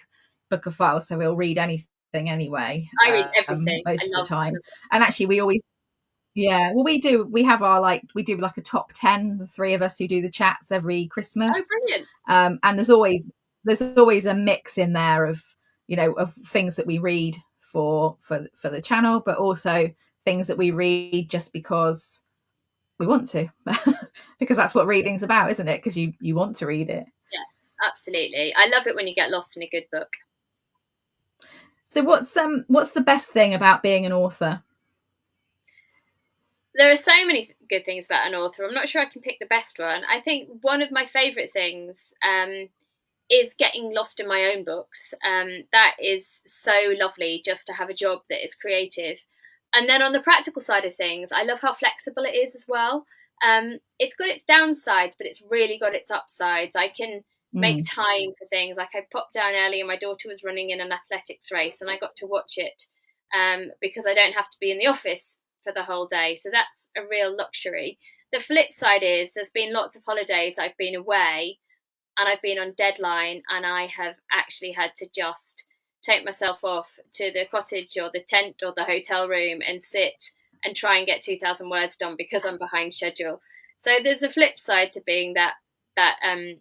bookophiles, so we'll read anything anyway, I read everything. most I of the love time. And actually, we always, yeah, well, we have we do like a top 10, the three of us who do the chats every Christmas. Oh, brilliant. And there's always a mix in there of, of things that we read for the channel, but also things that we read just because we want to, because that's what reading's about, isn't it? Because you want to read it. Yeah, absolutely. I love it when you get lost in a good book. So what's the best thing about being an author? There are so many good things about an author. I'm not sure I can pick the best one. I think one of my favourite things is getting lost in my own books. That is so lovely, just to have a job that is creative. And then on the practical side of things, I love how flexible it is as well. It's got its downsides, but it's really got its upsides. I can make time for things. Like, I popped down early and my daughter was running in an athletics race, and I got to watch it because I don't have to be in the office for the whole day. So that's a real luxury. The flip side is there's been lots of holidays I've been away and I've been on deadline, and I have actually had to just take myself off to the cottage or the tent or the hotel room and sit and try and get 2,000 words done because I'm behind schedule. So there's a flip side to being that kind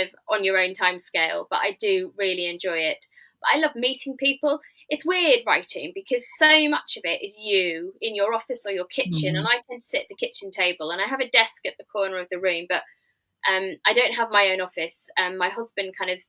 of on your own time scale, but I do really enjoy it. But I love meeting people. It's weird writing because so much of it is you in your office or your kitchen, and I tend to sit at the kitchen table, and I have a desk at the corner of the room, but I don't have my own office. My husband kind of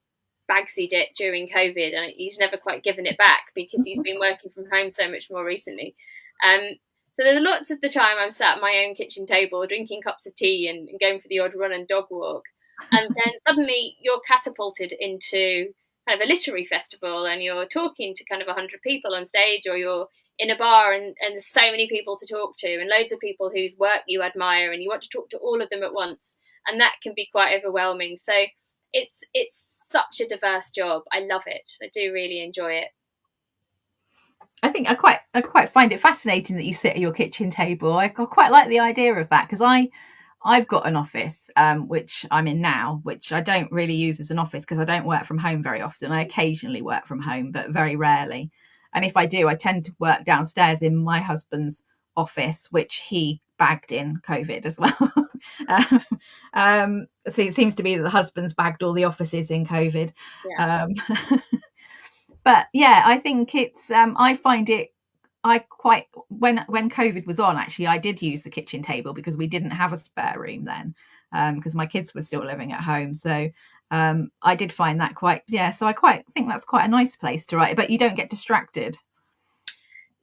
bagsied it during COVID, and he's never quite given it back because he's been working from home so much more recently. So there's lots of the time I'm sat at my own kitchen table drinking cups of tea and going for the odd run and dog walk. And then suddenly you're catapulted into kind of a literary festival, and you're talking to kind of 100 people on stage, or you're in a bar and there's so many people to talk to and loads of people whose work you admire, and you want to talk to all of them at once. And that can be quite overwhelming. So it's such a diverse job. I love it. I do really enjoy it. I quite find it fascinating that you sit at your kitchen table. I quite like the idea of that because I've got an office, which I'm in now, which I don't really use as an office because I don't work from home very often. I occasionally work from home, but very rarely. And if I do, I tend to work downstairs in my husband's office, which he bagged in COVID as well. So it seems to be that the husband's bagged all the offices in COVID. Yeah. Um, but yeah, I think it's I find it I quite when COVID was on, actually I did use the kitchen table because we didn't have a spare room then, because my kids were still living at home. So I did find that quite, yeah, so I quite think that's quite a nice place to write, but you don't get distracted.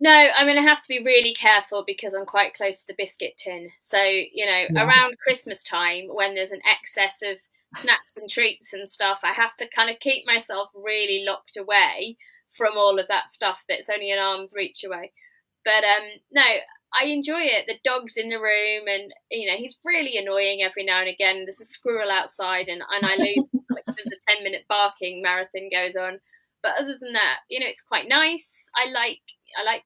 No, I mean, I have to be really careful because I'm quite close to the biscuit tin. So, Yeah, around Christmas time, when there's an excess of snacks and treats and stuff, I have to kind of keep myself really locked away from all of that stuff that's only an arm's reach away. But no, I enjoy it. The dog's in the room, and he's really annoying every now and again. There's a squirrel outside, and I lose like there's a 10-minute barking marathon goes on. But other than that, it's quite nice. I like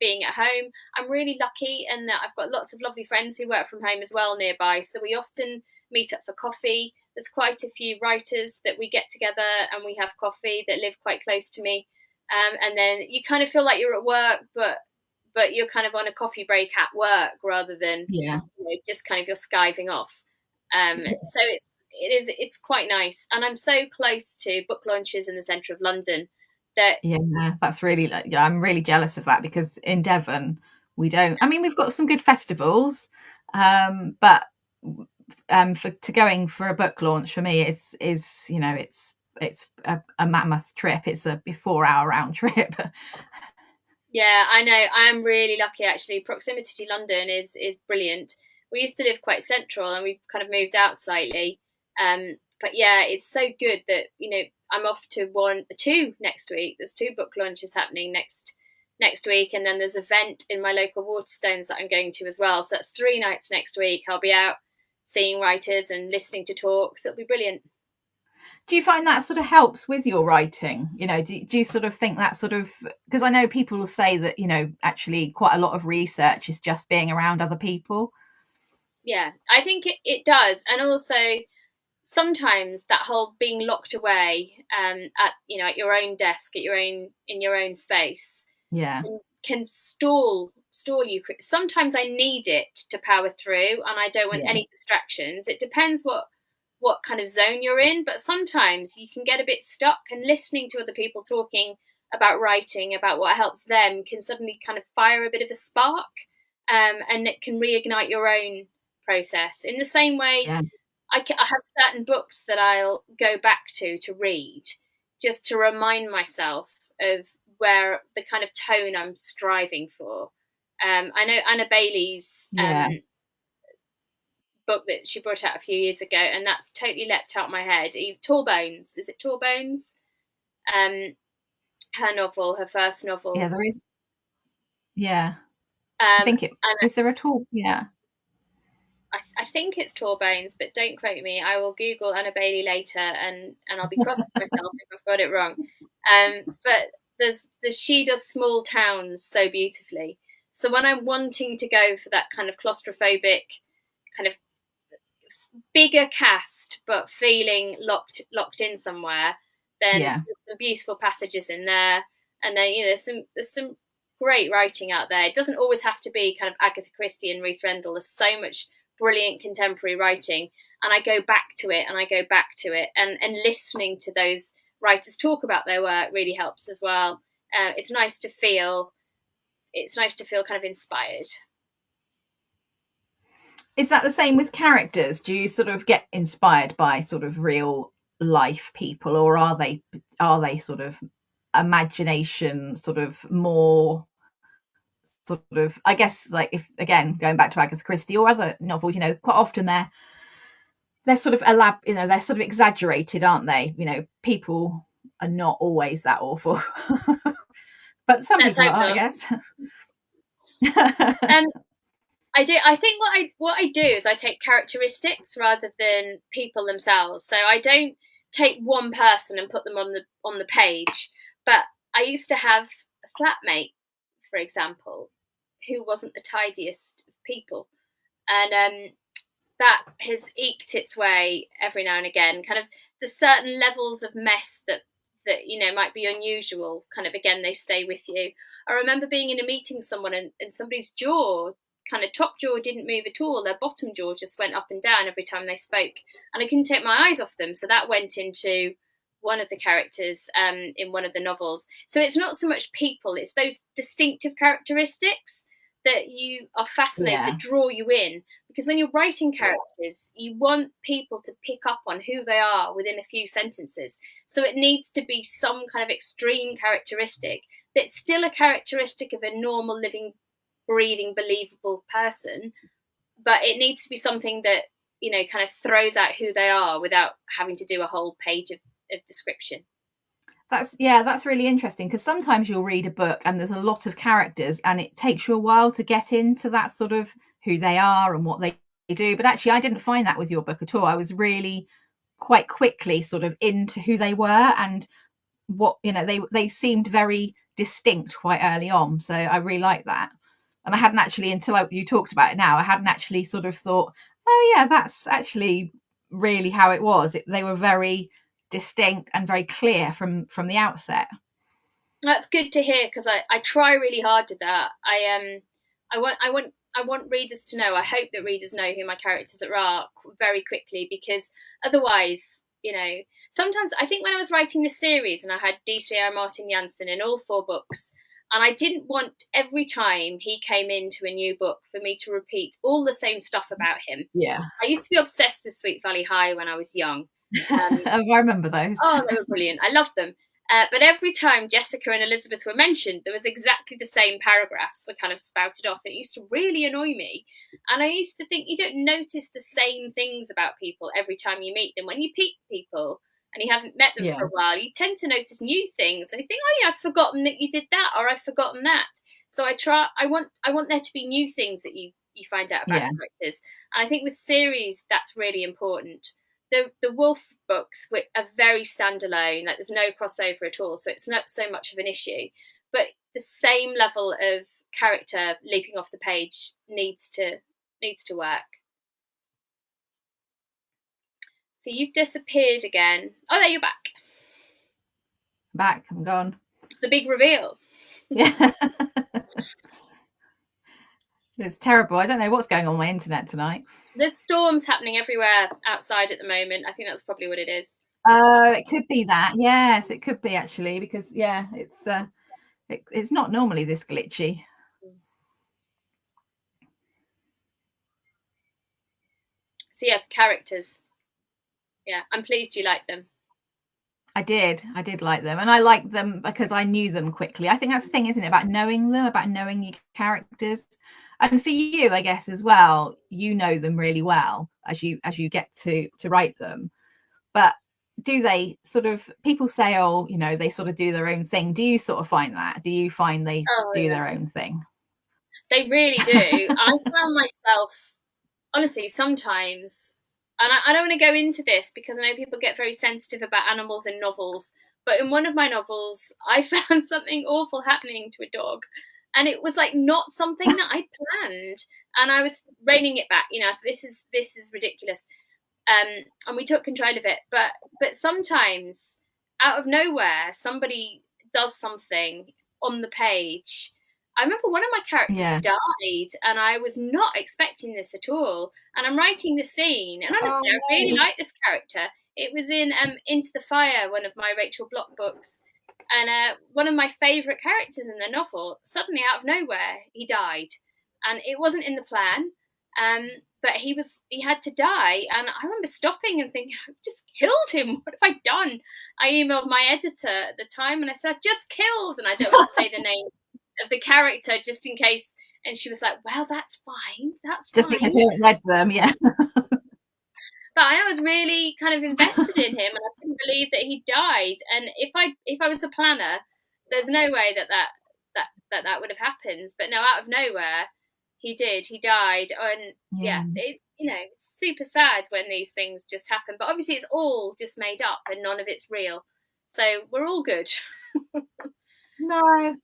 being at home. I'm really lucky in that I've got lots of lovely friends who work from home as well nearby. So we often meet up for coffee. There's quite a few writers that we get together and we have coffee that live quite close to me. And then you kind of feel like you're at work, but you're kind of on a coffee break at work rather than yeah, just kind of you're skiving off. So it's quite nice. And I'm so close to book launches in the centre of London that yeah. That's really, yeah, I'm really jealous of that because in Devon we don't. I mean, we've got some good festivals, but for to going for a book launch for me is it's a mammoth trip. It's a 4 hour round trip. Yeah, I know. I am really lucky actually. Proximity to London is brilliant. We used to live quite central and we've kind of moved out slightly. But yeah, it's so good that, I'm off to two next week. There's two book launches happening next week, and then there's an event in my local Waterstones that I'm going to as well. So that's 3 nights next week. I'll be out seeing writers and listening to talks. It'll be brilliant. Do you find that sort of helps with your writing? Do you sort of think that sort of, because I know people will say that, actually quite a lot of research is just being around other people. Yeah, I think it does. And also sometimes that whole being locked away at your own desk, in your own space Yeah. can stall you. Sometimes I need it to power through and I don't want Yeah. any distractions. It depends what kind of zone you're in, but sometimes you can get a bit stuck, and listening to other people talking about writing, about what helps them, can suddenly kind of fire a bit of a spark, and it can reignite your own process. In the same way, Yeah. I have certain books that I'll go back to read just to remind myself of where the kind of tone I'm striving for. I know Anna Bailey's Yeah. book that she brought out a few years ago, and that's totally leapt out my head. Tall Bones, is it Tall Bones? Her novel, her first Yeah, novel. there is. Yeah. I think it And is there at all. Yeah. I think it's Tall Bones, but don't quote me. I will Google Anna Bailey later, and I'll be cross with myself if I've got it wrong. But there's she does small towns so beautifully. So when I'm wanting to go for that kind of claustrophobic, kind of bigger cast, but feeling locked in somewhere, then Yeah. there's some beautiful passages in there, and then there's some great writing out there. It doesn't always have to be kind of Agatha Christie and Ruth Rendell. There's so much brilliant contemporary writing, and I go back to it and I go back to it, and listening to those writers talk about their work really helps as well. It's nice to feel kind of inspired. Is that the same with characters? Do you sort of get inspired by sort of real life people, or are they sort of imagination, sort of more sort of, I guess, like, if again going back to Agatha Christie or other novels, quite often they're sort of they're sort of exaggerated, aren't they? People are not always that awful. But some Let's people hope are, I not. guess. Um, I do. I think what I do is I take characteristics rather than people themselves. So I don't take one person and put them on the page. But I used to have a flatmate, for for example, who wasn't the tidiest of people. And that has eked its way every now and again. Kind of the certain levels of mess that might be unusual, kind of again, they stay with you. I remember being in a meeting with someone, and somebody's jaw, kind of top jaw, didn't move at all. Their bottom jaw just went up and down every time they spoke, and I couldn't take my eyes off them. So that went into one of the characters in one of the novels. So it's not so much people, it's those distinctive characteristics that you are fascinated, that draw you in. Because when you're writing characters, you want people to pick up on who they are within a few sentences. So it needs to be some kind of extreme characteristic that's still a characteristic of a normal, living, breathing, believable person. But it needs to be something that, kind of throws out who they are without having to do a whole page of description. That's really interesting, because sometimes you'll read a book and there's a lot of characters and it takes you a while to get into that sort of who they are and what they do. But actually, I didn't find that with your book at all. I was really quite quickly sort of into who they were, and what, they seemed very distinct quite early on. So I really like that. And I hadn't actually, until you talked about it now, I hadn't actually sort of thought, oh yeah, that's actually really how it was. They were very distinct and very clear from the outset. That's good to hear, because I try really hard to that. I want readers to know. I hope that readers know who my characters are very quickly, because otherwise, sometimes I think when I was writing the series and I had D.C.R. Martin Jansen in all 4 books, and I didn't want every time he came into a new book for me to repeat all the same stuff about him. Yeah. I used to be obsessed with Sweet Valley High when I was young. I remember those. Oh, they were brilliant. I loved them. But every time Jessica and Elizabeth were mentioned, there was exactly the same paragraphs were kind of spouted off. And it used to really annoy me. And I used to think, you don't notice the same things about people every time you meet them. When you meet people and you haven't met them for a while, you tend to notice new things. And you think, oh yeah, I've forgotten that you did that, or I've forgotten that. So I want there to be new things that you find out about characters. And I think with series, that's really important. The Wolf books are very standalone, like there's no crossover at all, so it's not so much of an issue. But the same level of character leaping off the page needs to work. So you've disappeared again. Oh, there, you're back. I'm gone. It's the big reveal. Yeah. It's terrible. I don't know what's going on my internet tonight. There's storms happening everywhere outside at the moment. I think that's probably what it is. It could be that. Yes, it could be actually, because it's not normally this glitchy. So yeah, characters. Yeah, I'm pleased you like them. I did like them, and I liked them because I knew them quickly. I think that's the thing, isn't it, about knowing them, about knowing your characters. And for you, I guess, as well, you know them really well as you get to write them. But do they sort of, people say, oh, they sort of do their own thing. Do you sort of find that? Do you find they do their own thing? They really do. I found myself, honestly, sometimes, and I don't want to go into this because I know people get very sensitive about animals in novels, but in one of my novels, I found something awful happening to a dog. And it was like not something that I'd planned. And I was reining it back, this is ridiculous. And we took control of it. But sometimes out of nowhere, somebody does something on the page. I remember one of my characters died, and I was not expecting this at all. And I'm writing the scene, and honestly, I really like this character. It was in Into the Fire, one of my Rachel Block books. And one of my favourite characters in the novel, suddenly out of nowhere, he died. And it wasn't in the plan, but he had to die. And I remember stopping and thinking, I've just killed him. What have I done? I emailed my editor at the time and I said, I've just killed. And I don't want to say the name of the character just in case. And she was like, well, that's fine. That's just fine. Because you haven't read them, yeah. But I was really kind of invested in him, and I couldn't believe that he died. And if I was a planner, there's no way that would have happened. But no, out of nowhere, he did. He died, and it's it's super sad when these things just happen. But obviously, it's all just made up, and none of it's real. So we're all good. No,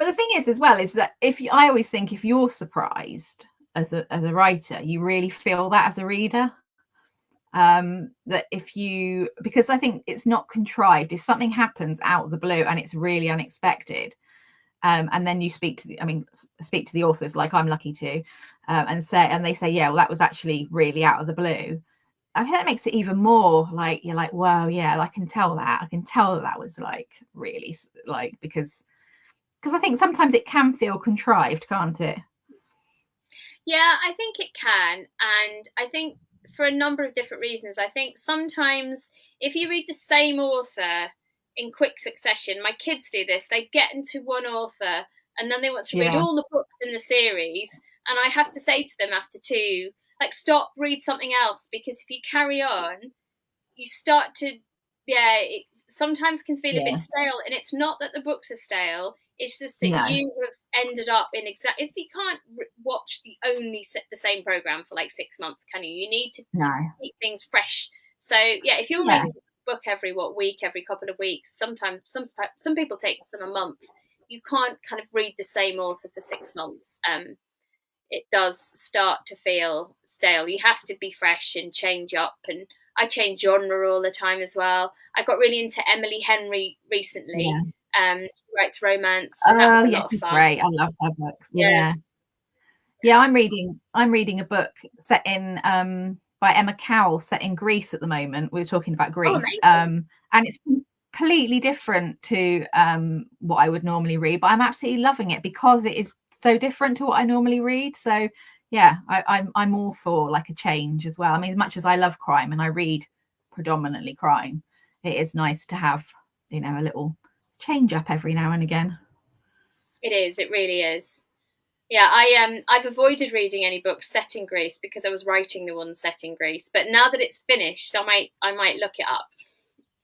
But the thing is, as well, is that I always think if you're surprised as a writer, you really feel that as a reader. That if you, because I think it's not contrived. If something happens out of the blue and it's really unexpected, and then you speak to the authors, like I'm lucky to, and they say, yeah, well, that was actually really out of the blue. I mean, that makes it even more like, you're like, wow, yeah, I can tell that was like really, like, because I think sometimes it can feel contrived, can't it? Yeah, I think it can. And I think for a number of different reasons. I think sometimes if you read the same author in quick succession, my kids do this, they get into one author and then they want to read Yeah, all the books in the series. And I have to say to them after two, like, stop, read something else, because if you carry on, you start to, yeah, it sometimes can feel a bit yeah, stale. And it's not that the books are stale, it's just that no, you have ended up in it's, you can't watch the same program for like 6 months, can you? You need to no, keep things fresh. So yeah, if you're yeah, reading a book every week, every couple of weeks, sometimes some people takes them a month. You can't kind of read the same author for 6 months. It does start to feel stale. You have to be fresh and change up. And I change genre all the time as well. I got really into Emily Henry recently. yeah. She writes romance, and that was Oh, a yeah, lot of she's fun. great. I love her book. Yeah. Yeah, yeah. I'm reading a book set in by Emma Cowell, set in Greece at the moment. We were talking about Oh, Greece, amazing. and it's completely different to what I would normally read. But I'm absolutely loving it because it is so different to what I normally read. So yeah, I'm all for like a change as well. I mean, as much as I love crime and I read predominantly crime, it is nice to have, a little change up every now and again. It is. It really is. Yeah, I've avoided reading any books set in Greece because I was writing the one set in Greece. But now that it's finished, I might look it up.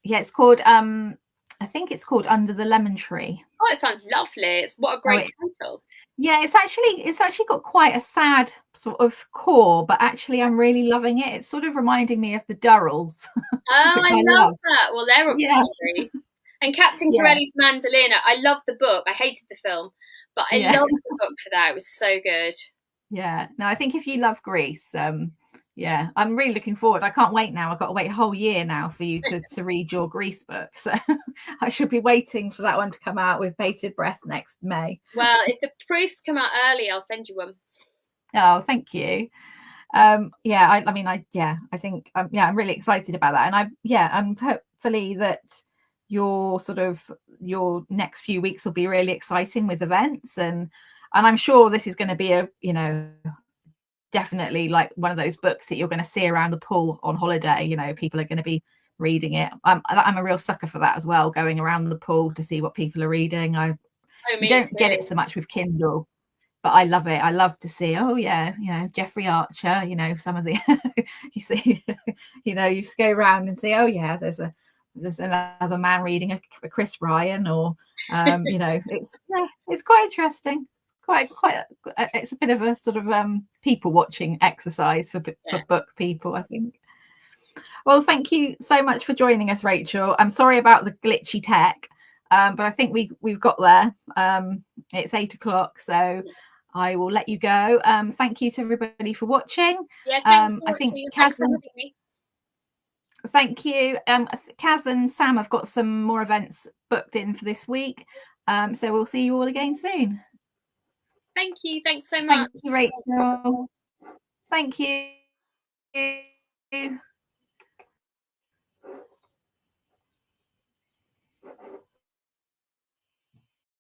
Yeah, it's called I think it's called Under the Lemon Tree. Oh, it sounds lovely. It's what a Oh, great title. yeah, it's actually got quite a sad sort of core, but actually I'm really loving it. It's sort of reminding me of the Durrells, Oh, which I I love love. that. Well, they're Yeah, obviously Greece. And Captain yeah, Corelli's Mandolina. I love the book. I hated the film, but I yeah, loved the book for that. It was so good. yeah. No, I think if you love Greece, yeah, I'm really looking forward. I can't wait now. I've got to wait a whole year now for you to read your Greece book. So I should be waiting for that one to come out with bated breath next May. Well, if the proofs come out early, I'll send you one. Oh, thank you. Yeah, I mean, I think, yeah, I'm really excited about that. And I'm hopefully that your next few weeks will be really exciting with events. And I'm sure this is going to be definitely like one of those books that you're going to see around the pool on holiday. People are going to be reading it. I'm a real sucker for that as well, going around the pool to see what people are reading. Oh, You me don't get it too. so much with Kindle, but I love it. I love to see, oh yeah, Jeffrey Archer, some of the you see, you just go around and see, oh yeah, there's another man reading a Chris Ryan, or it's quite interesting. Quite it's a bit of a sort of people watching exercise for Yeah. book people, I think. Well, thank you so much for joining us, Rachel. I'm sorry about the glitchy tech, but I think we've got there. It's 8 o'clock, so I will let you go. Thank you to everybody for watching. Yeah, thanks for I think watching and Kaz thanks for having me. thank you. Kaz and Sam have got some more events booked in for this week. So we'll see you all again soon. Thank you. Thanks so much. Thank you, Rachel. Thank you.